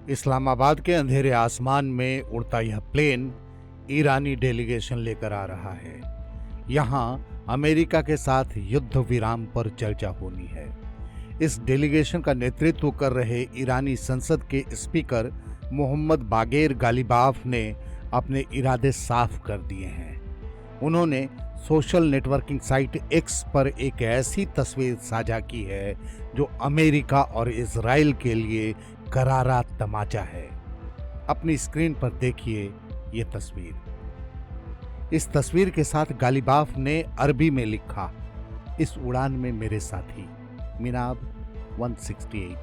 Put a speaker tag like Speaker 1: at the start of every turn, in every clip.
Speaker 1: इस्लामाबाद के अंधेरे आसमान में उड़ता यह प्लेन ईरानी डेलीगेशन लेकर आ रहा है। यहाँ अमेरिका के साथ युद्ध विराम पर चर्चा होनी है। इस डेलीगेशन का नेतृत्व कर रहे ईरानी संसद के स्पीकर मोहम्मद बागेर गालिबाफ ने अपने इरादे साफ कर दिए हैं। उन्होंने सोशल नेटवर्किंग साइट एक्स पर एक ऐसी तस्वीर साझा की है जो अमेरिका और इजराइल के लिए करारा तमाचा है। अपनी स्क्रीन पर देखिए ये तस्वीर। इस तस्वीर के साथ गालिबाफ ने अरबी में लिखा, इस उड़ान में मेरे साथी मिनाब 168।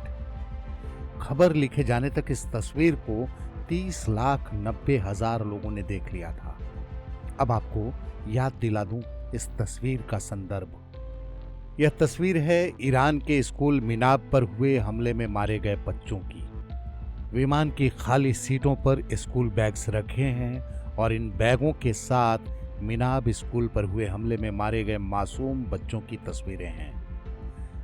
Speaker 1: खबर लिखे जाने तक इस तस्वीर को 30,90,000 लोगों ने देख लिया था। अब आपको याद दिला दूं इस तस्वीर का संदर्भ। यह तस्वीर है ईरान के स्कूल मिनाब पर हुए हमले में मारे गए बच्चों की। विमान की खाली सीटों पर स्कूल बैग्स रखे हैं और इन बैगों के साथ मिनाब स्कूल पर हुए हमले में मारे गए मासूम बच्चों की तस्वीरें हैं।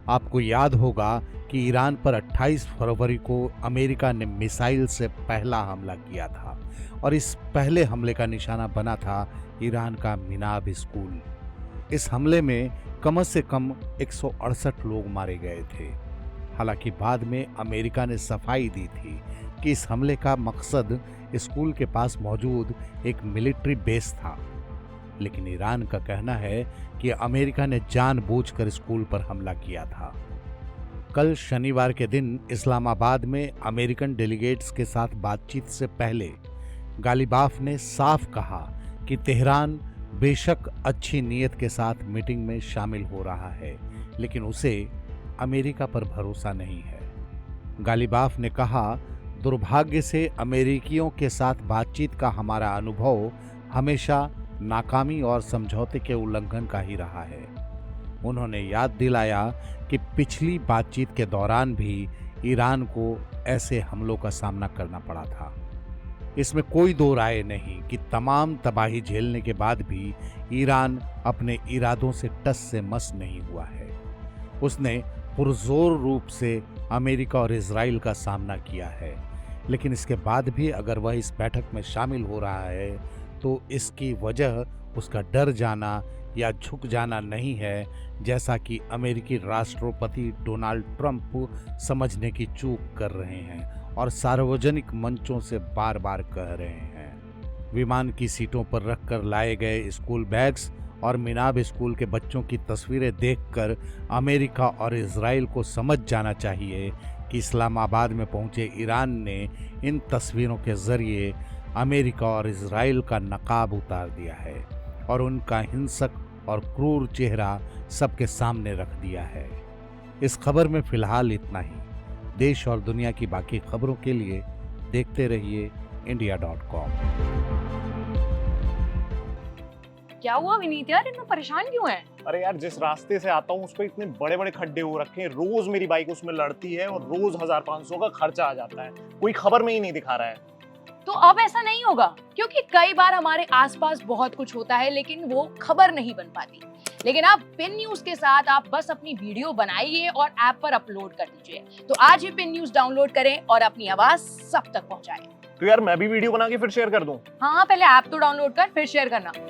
Speaker 1: आपको याद होगा कि ईरान पर 28 फरवरी को अमेरिका ने मिसाइल से पहला हमला किया था और इस पहले हमले का निशाना बना था ईरान का मिनाब स्कूल। इस हमले में कम से कम 168 लोग मारे गए थे। हालांकि बाद में अमेरिका ने सफाई दी थी कि इस हमले का मकसद स्कूल के पास मौजूद एक मिलिट्री बेस था, लेकिन ईरान का कहना है कि अमेरिका ने जानबूझकर स्कूल पर हमला किया था। कल शनिवार के दिन इस्लामाबाद में अमेरिकन डेलीगेट्स के साथ बातचीत से पहले गालिबाफ ने साफ कहा कि तेहरान बेशक अच्छी नीयत के साथ मीटिंग में शामिल हो रहा है, लेकिन उसे अमेरिका पर भरोसा नहीं है। गालिबाफ ने कहा, दुर्भाग्य से अमेरिकियों के साथ बातचीत का हमारा अनुभव हमेशा नाकामी और समझौते के उल्लंघन का ही रहा है। उन्होंने याद दिलाया कि पिछली बातचीत के दौरान भी ईरान को ऐसे हमलों का सामना करना पड़ा था। इसमें कोई दो राय नहीं कि तमाम तबाही झेलने के बाद भी ईरान अपने इरादों से टस से मस नहीं हुआ है। उसने पुरजोर रूप से अमेरिका और इजराइल का सामना किया है, लेकिन इसके बाद भी अगर वह इस बैठक में शामिल हो रहा है तो इसकी वजह उसका डर जाना या झुक जाना नहीं है, जैसा कि अमेरिकी राष्ट्रपति डोनाल्ड ट्रंप समझने की चूक कर रहे हैं और सार्वजनिक मंचों से बार बार कह रहे हैं। विमान की सीटों पर रखकर लाए गए स्कूल बैग्स और मिनाब स्कूल के बच्चों की तस्वीरें देखकर अमेरिका और इजराइल को समझ जाना चाहिए कि इस्लामाबाद में पहुंचे ईरान ने इन तस्वीरों के जरिए अमेरिका और इजराइल का नकाब उतार दिया है और उनका हिंसक और क्रूर चेहरा सबके सामने रख दिया है। इस खबर में फिलहाल इतना ही। देश और दुनिया की बाकी खबरों के लिए देखते रहिए India.com।
Speaker 2: क्या हुआ विनीत यार, इतना परेशान क्यों है?
Speaker 3: अरे यार, जिस रास्ते से आता हूँ उस पर इतने बड़े बड़े खड्डे हो रखे हैं। रोज मेरी बाइक उसमें लड़ती है और रोज 1,500 का खर्चा आ जाता है। कोई खबर में ही नहीं दिखा रहा है।
Speaker 2: तो अब ऐसा नहीं होगा, क्योंकि कई बार हमारे आसपास बहुत कुछ होता है लेकिन वो खबर नहीं बन पाती। लेकिन अब पिन न्यूज के साथ आप बस अपनी वीडियो बनाइए और ऐप पर अपलोड कर दीजिए। तो आज ही पिन न्यूज डाउनलोड करें और अपनी आवाज सब तक पहुंचाएं।
Speaker 3: तो यार मैं भी वीडियो बना के फिर शेयर कर दूं?
Speaker 2: हाँ, पहले ऐप तो डाउनलोड कर फिर शेयर करना।